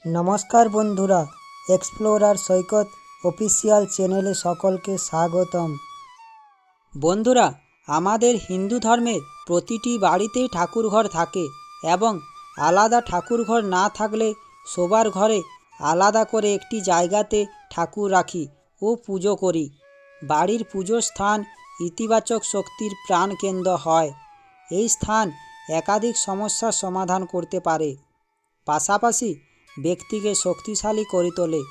নমস্কার বন্ধুরা, এক্সপ্লোরার সৈকত অফিসিয়াল চ্যানেলে সকলকে স্বাগতম। বন্ধুরা, আমাদের হিন্দু ধর্মের প্রতিটি বাড়িতেই ঠাকুরঘর থাকে এবং আলাদা ঠাকুরঘর না থাকলে সবার ঘরে আলাদা করে একটি জায়গাতে ঠাকুর রাখি ও পুজো করি। বাড়ির পুজোর স্থান ইতিবাচক শক্তির প্রাণকেন্দ্র হয়। এই স্থান একাধিক সমস্যার সমাধান করতে পারে, পাশাপাশি ব্যক্তিকে শক্তিশালী করে তোলে।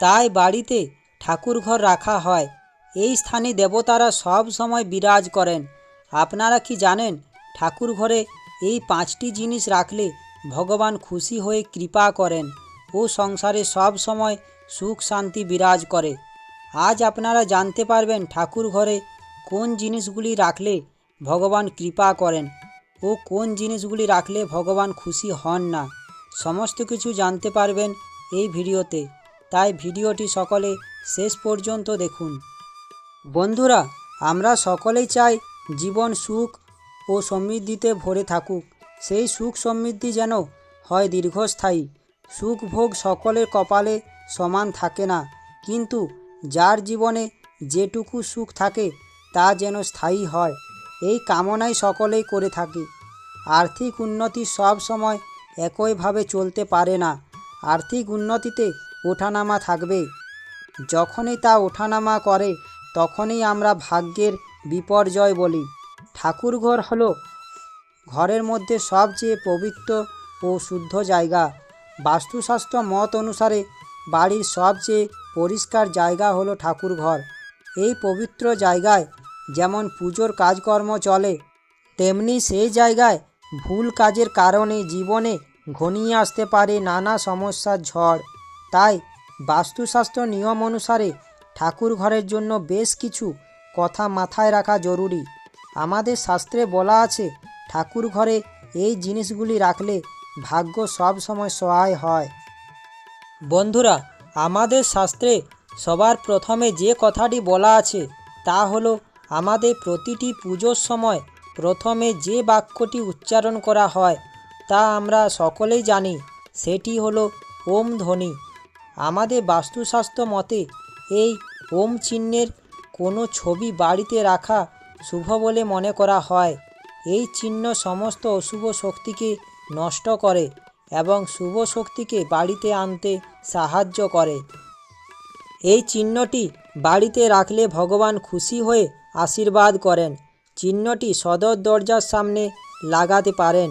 তাই বাড়িতে ঠাকুরঘর রাখা হয়। এই স্থানে দেবতারা সব সময় বিরাজ করেন। আপনারা কি জানেন, ঠাকুরঘরে এই 5টি জিনিস রাখলে ভগবান খুশি হয়ে কৃপা করেন ও সংসারে সব সময় সুখ শান্তি বিরাজ করে। আজ আপনারা জানতে পারবেন ঠাকুরঘরে কোন জিনিসগুলি রাখলে ভগবান কৃপা করেন ও কোন জিনিসগুলি রাখলে ভগবান খুশি হন না। সমস্ত কিছু জানতে পারবেন এই ভিডিওতে, তাই ভিডিওটি সকলে শেষ পর্যন্ত দেখুন। বন্ধুরা, আমরা সকলেই চাই জীবন সুখ ও সমৃদ্ধিতে ভরে থাকুক। সেই সুখ সমৃদ্ধি যেন হয় দীর্ঘস্থায়ী। সুখ ভোগ সকলের কপালে সমান থাকে না, কিন্তু যার জীবনে যেটুকু সুখ থাকে তা যেন স্থায়ী হয়, এই কামনাই সকলেই করে থাকি। আর্থিক উন্নতি সব সময় একইভাবে চলতে পারে না। আর্থিক উন্নতিতে ওঠানামা থাকবে। যখনই তা ওঠানামা করে তখনই আমরা ভাগ্যের বিপর্যয় বলি। ঠাকুরঘর হলো ঘরের মধ্যে সবচেয়ে পবিত্র ও শুদ্ধ জায়গা। বাস্তুশাস্ত্র মত অনুসারে বাড়ির সবচেয়ে পরিষ্কার জায়গা হলো ঠাকুরঘর। এই পবিত্র জায়গায় যেমন পুজোর কাজকর্ম চলে, তেমনি সেই জায়গায় ভুল কাজের কারণে জীবনে ঘনিয়ে আসতে পারে নানা সমস্যার ঝড়। তাই বাস্তুশাস্ত্র নিয়ম অনুসারে ঠাকুরঘরের জন্য বেশ কিছু কথা মাথায় রাখা জরুরি। আমাদের শাস্ত্রে বলা আছে, ঠাকুরঘরে এই জিনিসগুলি রাখলে ভাগ্য সব সময় সহায় হয়। বন্ধুরা, আমাদের শাস্ত্রে সবার প্রথমে যে কথাটি বলা আছে তা হলো, আমাদের প্রতিটি পুজোর সময় প্রথমে যে বাক্যটি উচ্চারণ করা হয় তা আমরা সকলেই জানি, সেটি হলো ওম ধ্বনি। আমাদের বাস্তুশাস্ত্র মতে এই ওম চিহ্নের কোনো ছবি বাড়িতে রাখা শুভ বলে মনে করা হয়। এই চিহ্ন সমস্ত অশুভ শক্তিকে নষ্ট করে এবং শুভ শক্তিকে বাড়িতে আনতে সাহায্য করে। এই চিহ্নটি বাড়িতে রাখলে ভগবান খুশি হয়ে আশীর্বাদ করেন। চিহ্নটি সদর দরজার সামনে লাগাতে পারেন।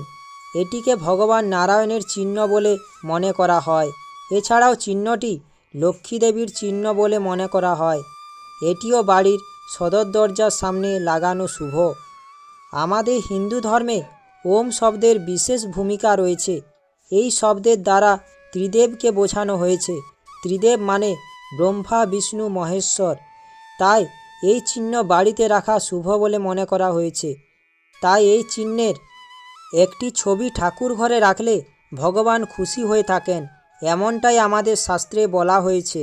এটিকে ভগবান নারায়ণের চিহ্ন বলে মনে করা হয়। এছাড়াও চিহ্নটি লক্ষ্মী দেবীর চিহ্ন বলে মনে করা হয়। এটিও বাড়ির সদর দরজার সামনে লাগানো শুভ। আমাদের হিন্দু ধর্মে ওম শব্দের বিশেষ ভূমিকা রয়েছে। এই শব্দের দ্বারা ত্রিদেবকে বোঝানো হয়েছে। ত্রিদেব মানে ব্রহ্মা, বিষ্ণু, মহেশ্বর। তাই এই চিহ্ন বাড়িতে রাখা শুভ বলে মনে করা হয়েছে। তাই এই চিহ্নের একটি ছবি ঠাকুর ঘরে রাখলে ভগবান খুশি হয়ে থাকেন, এমনটাই আমাদের শাস্ত্রে বলা হয়েছে।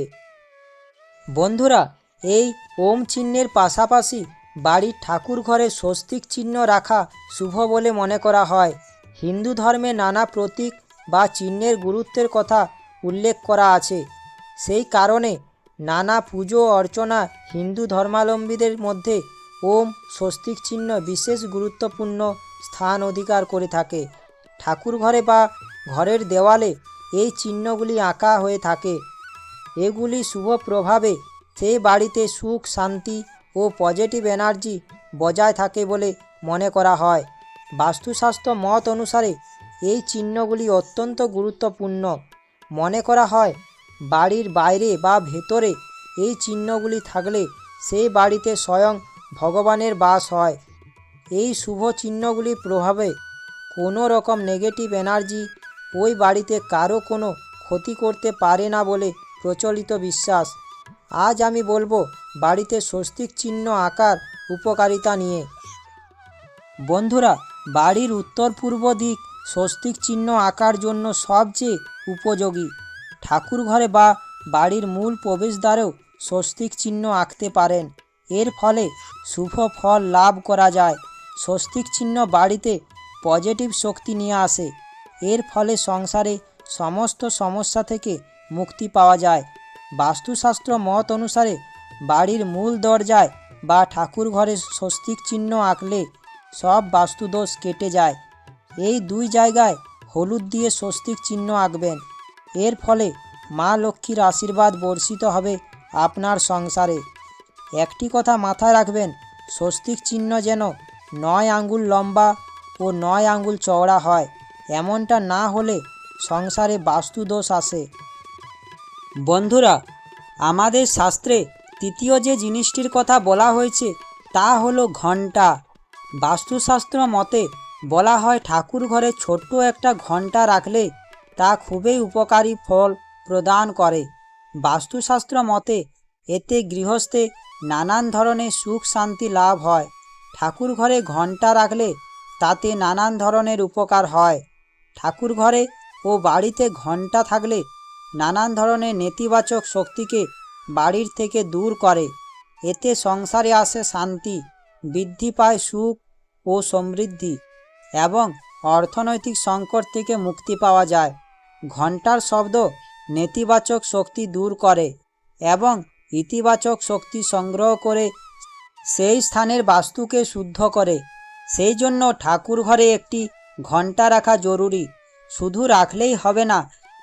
বন্ধুরা, এই ওম চিহ্নের পাশাপাশি বাড়ির ঠাকুর ঘরে স্বস্তিক চিহ্ন রাখা শুভ বলে মনে করা হয়। হিন্দু ধর্মে নানা প্রতীক বা চিহ্নের গুরুত্বের কথা উল্লেখ করা আছে। সেই কারণে নানা পুজো অর্চনা হিন্দু ধর্মাবলম্বীদের মধ্যে ওম স্বস্তিক চিহ্ন বিশেষ গুরুত্বপূর্ণ স্থান অধিকার করে থাকে। ঠাকুর ঘরে বা ঘরের দেওয়ালে এই চিহ্নগুলি আঁকা হয়ে থাকে। এগুলি শুভ প্রভাবে সেই বাড়িতে সুখ শান্তি ও পজিটিভ এনার্জি বজায় থাকে বলে মনে করা হয়। বাস্তুশাস্ত্র মত অনুসারে এই চিহ্নগুলি অত্যন্ত গুরুত্বপূর্ণ। মনে করা হয় বাড়ির বাইরে বা ভেতরে এই চিহ্নগুলি থাকলে সেই বাড়িতে স্বয়ং ভগবানের বাস হয়। এই শুভ চিহ্নগুলির প্রভাবে কোনো রকম নেগেটিভ এনার্জি ওই বাড়িতে কারো কোনো ক্ষতি করতে পারে না বলে প্রচলিত বিশ্বাস। আজ আমি বলবো বাড়িতে স্বস্তিক চিহ্ন আঁকার উপকারিতা নিয়ে। বন্ধুরা, বাড়ির উত্তর পূর্ব দিক স্বস্তিক চিহ্ন আঁকার জন্য সবচেয়ে উপযোগী। ঠাকুর ঘরে বা বাড়ির মূল প্রবেশদ্বারেও স্বস্তিক চিহ্ন আঁকতে পারেন। এর ফলে শুভ ফল লাভ করা যায়। স্বস্তিক চিহ্ন বাড়িতে পজিটিভ শক্তি নিয়ে আসে। এর ফলে সংসারে সমস্ত সমস্যা থেকে মুক্তি পাওয়া যায়। বাস্তুশাস্ত্র মত অনুসারে বাড়ির মূল দরজায় বা ঠাকুর ঘরে স্বস্তিক চিহ্ন আঁকলে সব বাস্তুদোষ কেটে যায়। এই দুই জায়গায় হলুদ দিয়ে স্বস্তিক চিহ্ন আঁকবেন। এর ফলে মা লক্ষ্মীর আশীর্বাদ বর্ষিত হবে আপনার সংসারে। একটি কথা মাথায় রাখবেন, স্বস্তিক চিহ্ন যেন 9 আঙ্গুল লম্বা ও 9 আঙ্গুল চওড়া হয়। এমনটা না হলে সংসারে বাস্তুদোষ আসে। বন্ধুরা, আমাদের শাস্ত্রে তৃতীয় যে জিনিসটির কথা বলা হয়েছে তা হলো ঘণ্টা। বাস্তুশাস্ত্র মতে বলা হয় ঠাকুর ঘরে ছোট্ট একটা ঘণ্টা রাখলে তা খুবই উপকারী ফল প্রদান করে। বাস্তুশাস্ত্র মতে এতে গৃহস্থে নানান ধরনের সুখ শান্তি লাভ হয়। ঠাকুর ঘরে ঘণ্টা রাখলে তাতে নানান ধরনের উপকার হয়। ঠাকুর ঘরে ও বাড়িতে ঘণ্টা থাকলে নানান ধরনের নেতিবাচক শক্তিকে বাড়ির থেকে দূর করে। এতে সংসারে আসে শান্তি, বৃদ্ধি পায় সুখ ও সমৃদ্ধি এবং অর্থনৈতিক সংকট থেকে মুক্তি পাওয়া যায়। ঘণ্টার শব্দ নেতিবাচক শক্তি দূর করে এবং ইতিবাচক শক্তি সংগ্রহ করে সেই স্থানের বাস্তুকে শুদ্ধ করে। সেই জন্য ঠাকুর ঘরে একটি ঘণ্টা রাখা জরুরি। শুধু রাখলেই হবে না,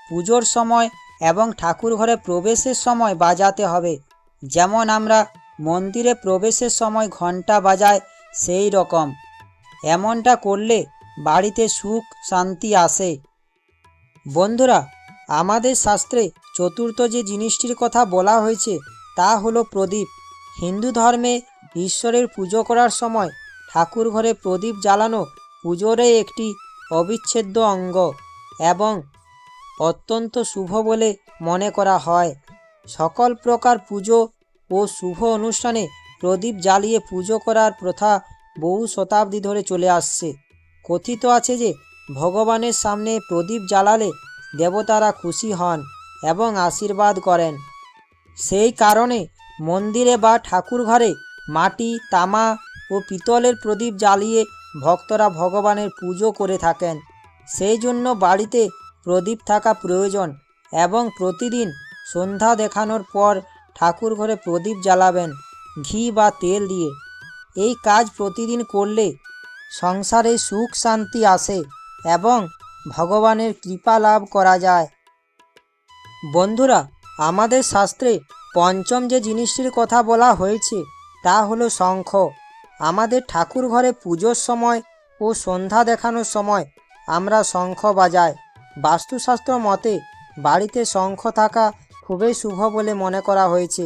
পুজোর সময় এবং ঠাকুর ঘরে প্রবেশের সময় বাজাতে হবে। যেমন আমরা মন্দিরে প্রবেশের সময় ঘণ্টা বাজাই, সেই রকম। এমনটা করলে বাড়িতে সুখ শান্তি আসে। বন্ধুরা, আমাদের শাস্ত্রে চতুর্থ যে জিনিসটির কথা বলা হয়েছে তা হলো প্রদীপ। হিন্দু ধর্মে ঈশ্বরের পুজো করার সময় ঠাকুর ঘরে প্রদীপ জ্বালানো পুজোরই একটি অবিচ্ছেদ্য অঙ্গ এবং অত্যন্ত শুভ বলে মনে করা হয়। সকল প্রকার পুজো ও শুভ অনুষ্ঠানে প্রদীপ জ্বালিয়ে পুজো করার প্রথা বহু শতাব্দী ধরে চলে আসছে। কথিত আছে যে ভগবানের সামনে প্রদীপ জ্বালালে দেবতারা খুশি হন এবং আশীর্বাদ করেন। সেই কারণে মন্দিরে বা ঠাকুর ঘরে মাটি, তামা ও পিতলের প্রদীপ জ্বালিয়ে ভক্তরা ভগবানের পুজো করে থাকেন। সেই জন্য বাড়িতে প্রদীপ থাকা প্রয়োজন এবং প্রতিদিন সন্ধ্যা দেখানোর পর ঠাকুর ঘরে প্রদীপ জ্বালাবেন ঘি বা তেল দিয়ে। এই কাজ প্রতিদিন করলে সংসারে সুখ শান্তি আসে এবং ভগবানের কৃপা লাভ করা যায়। বন্ধুরা, আমাদের শাস্ত্রে পঞ্চম যে জিনিসটির কথা বলা হয়েছে তা হলো শঙ্খ। আমাদের ঠাকুর ঘরে পুজোর সময় ও সন্ধ্যা দেখানোর সময় আমরা শঙ্খ বাজাই। বাস্তুশাস্ত্র মতে বাড়িতে শঙ্খ থাকা খুবই শুভ বলে মনে করা হয়েছে।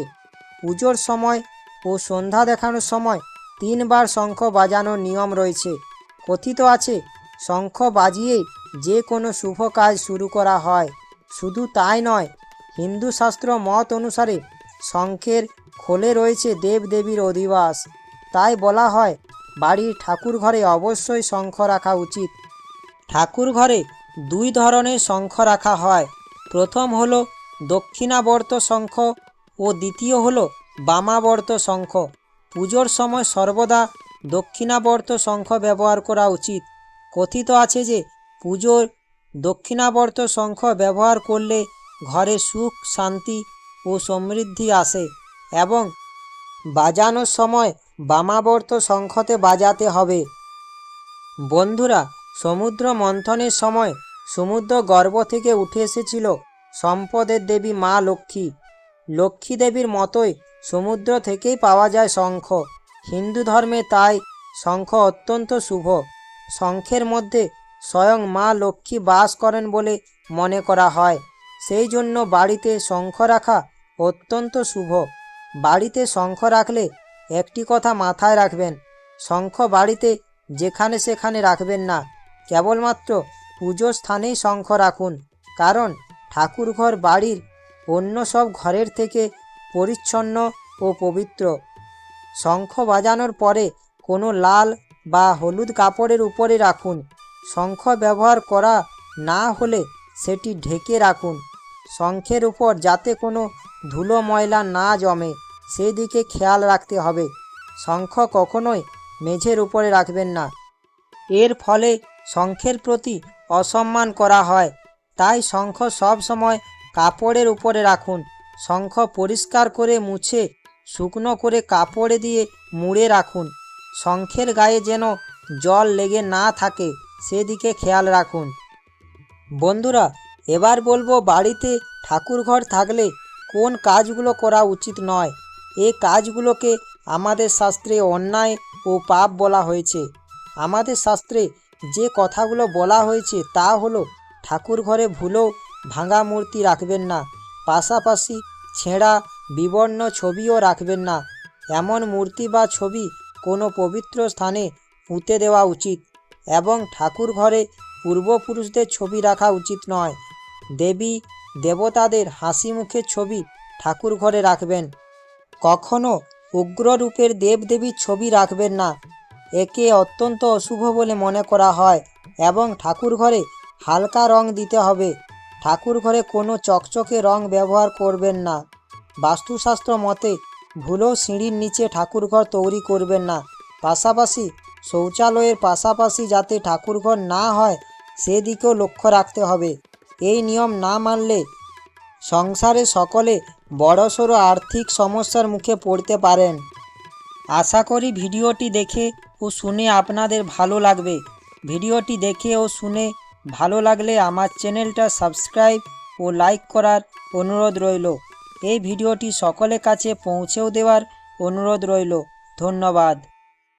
পুজোর সময় ও সন্ধ্যা দেখানোর সময় 3 বার শঙ্খ বাজানোর নিয়ম রয়েছে। কথিত আছে শঙ্খ বাজিয়ে যে কোনো শুভ কাজ শুরু করা হয়। শুধু তাই নয়, হিন্দু শাস্ত্র মত অনুসারে শঙ্খের খোলে রয়েছে দেবদেবীর অধিবাস। তাই বলা হয় বাড়ির ঠাকুর ঘরে অবশ্যই শঙ্খ রাখা উচিত। ঠাকুর ঘরে 2 ধরনের শঙ্খ রাখা হয়। প্রথম হলো দক্ষিণাবর্ত শঙ্খ ও দ্বিতীয় হলো বামাবর্ত শঙ্খ। পুজোর সময় সর্বদা দক্ষিণাবর্ত শঙ্খ ব্যবহার করা উচিত। কথিত আছে যে পুজোর দক্ষিণাবর্ত শঙ্খ ব্যবহার করলে ঘরে সুখ শান্তি ও সমৃদ্ধি আসে এবং বাজানোর সময় বামাবর্ত শঙ্খতে বাজাতে হবে। বন্ধুরা, সমুদ্র মন্থনের সময় সমুদ্র গর্ভ থেকে উঠে এসেছিল সম্পদের দেবী মা লক্ষ্মী। লক্ষ্মী দেবীর মতোই সমুদ্র থেকেই পাওয়া যায় শঙ্খ। হিন্দু ধর্মে তাই শঙ্খ অত্যন্ত শুভ। শঙ্খের মধ্যে স্বয়ং মা লক্ষ্মী বাস করেন বলে মনে করা হয়। সেই জন্য বাড়িতে শঙ্খ রাখা অত্যন্ত শুভ। বাড়িতে শঙ্খ রাখলে একটি কথা মাথায় রাখবেন, শঙ্খ বাড়িতে যেখানে সেখানে রাখবেন না, কেবলমাত্র পুজোর স্থানেই শঙ্খ রাখুন। কারণ ঠাকুরঘর বাড়ির অন্য সব ঘরের থেকে পরিচ্ছন্ন ও পবিত্র। শঙ্খ বাজানোর পরে কোনো লাল বা হলুদ কাপড়ের উপরে রাখুন। শঙ্খ ব্যবহার করা না হলে সেটি ঢেকে রাখুন। শঙ্খের উপর যাতে কোনো ধুলো ময়লা না জমে সেদিকে খেয়াল রাখতে হবে। শঙ্খ কখনোই মেঝের উপরে রাখবেন না। এর ফলে শঙ্খের প্রতি অসম্মান করা হয় তাই শঙ্খ সব সময় কাপড়ের উপরে রাখুন। শঙ্খ পরিষ্কার করে মুছে শুকনো করে কাপড়ে দিয়ে মুড়ে রাখুন। শঙ্খের গায়ে যেন জল লেগে না থাকে সেদিকে খেয়াল রাখুন। বন্ধুরা, এবার বলবো বাড়িতে ঠাকুরঘর থাকলে কোন কাজগুলো করা উচিত নয়। এই কাজগুলোকে আমাদের শাস্ত্রে অন্যায় ও পাপ বলা হয়েছে। আমাদের শাস্ত্রে যে কথাগুলো বলা হয়েছে তা হলো, ঠাকুর ঘরে ভুলেও ভাঙা মূর্তি রাখবেন না, পাশাপাশি ছেঁড়া বিবর্ণ ছবিও রাখবেন না। এমন মূর্তি বা ছবি কোনো পবিত্র স্থানে পুঁতে দেওয়া উচিত এবং ঠাকুর ঘরে পূর্বপুরুষদের ছবি রাখা উচিত নয়। দেবী দেবতাদের হাসি মুখের ছবি ঠাকুর ঘরে রাখবেন। কখনো উগ্র রূপের দেবদেবীর ছবি রাখবেন না, একে অত্যন্ত অশুভ বলে মনে করা হয়। এবং ঠাকুর ঘরে হালকা রং দিতে হবে। ঠাকুর ঘরে কোনো চকচকে রং ব্যবহার করবেন না। বাস্তুশাস্ত্র মতে ভুলেও সিঁড়ির নিচে ঠাকুরঘর তৈরি করবেন না। পাশাপাশি শৌচালয়ের পাশাপাশি যাতে ঠাকুরঘর না হয় সেদিকেও লক্ষ্য রাখতে হবে। এই নিয়ম না মানলে সংসারে সকলে বড়সড় আর্থিক সমস্যার মুখে পড়তে পারেন। আশা করি ভিডিওটি দেখে ও শুনে আপনাদের ভালো লাগবে। ভিডিওটি দেখে ও শুনে ভালো লাগলে আমার চ্যানেলটা সাবস্ক্রাইব ও লাইক করার অনুরোধ রইল। এই ভিডিওটি সকলের কাছে পৌঁছেও দেওয়ার অনুরোধ রইল। ধন্যবাদ।